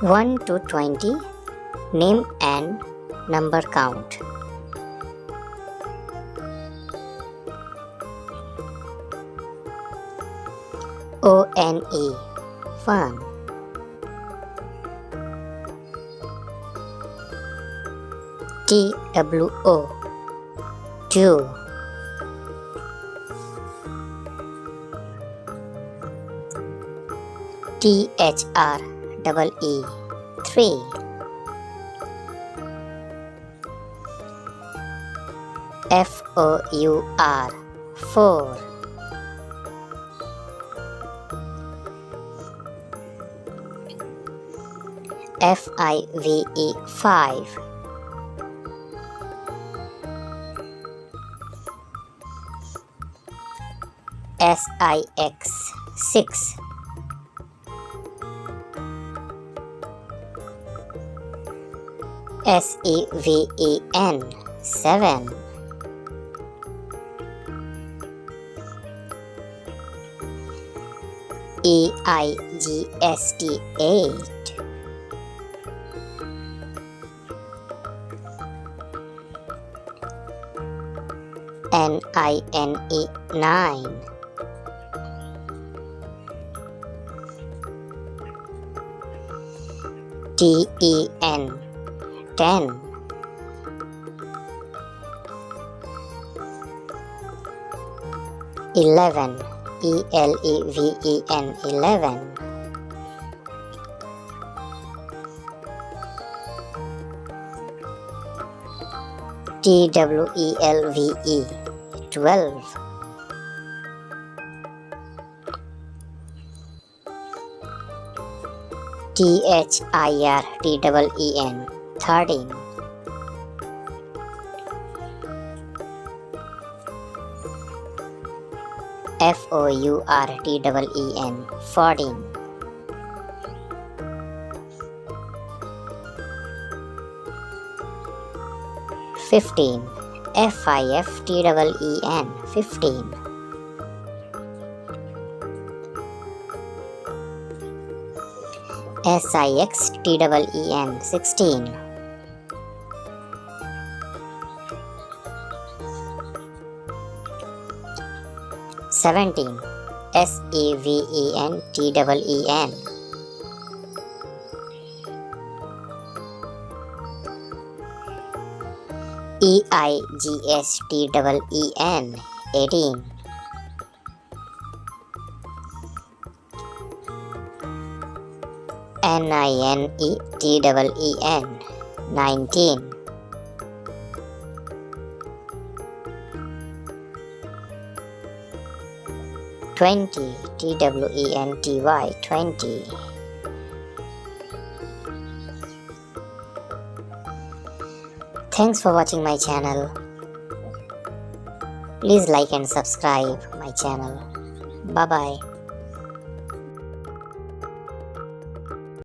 1 to 20. Name and number count. O-N-E, fun. T-W-O, two. T-H-R-E-E, three. F-O-U-R, four. F-I-V-E, five. S-I-X, six. S-E-V-E-N, seven. E-I-G-S-T, eight. N-I-N-E, nine. T-E-N, ten. Eleven, E-L-E-V-E-N, 11. T-W-E-L-V-E, 12. T-H-I-R-T-E-E-N, 13. F-O-U-R-T-E-E-N, 14. Fifteen, F-I-F-T-E-E-N, 15. S-I-X-T-E-E-N, 16. Seventeen, S-E-V-E-N-T-E-E-N. E-I-G-S-T-E-E-N, 18. N-I-N-E-T-E-E-N, 19. Twenty, T-W-E-N-T-Y, 20. Thanks for watching my channel. Please like and subscribe my channel. Bye bye.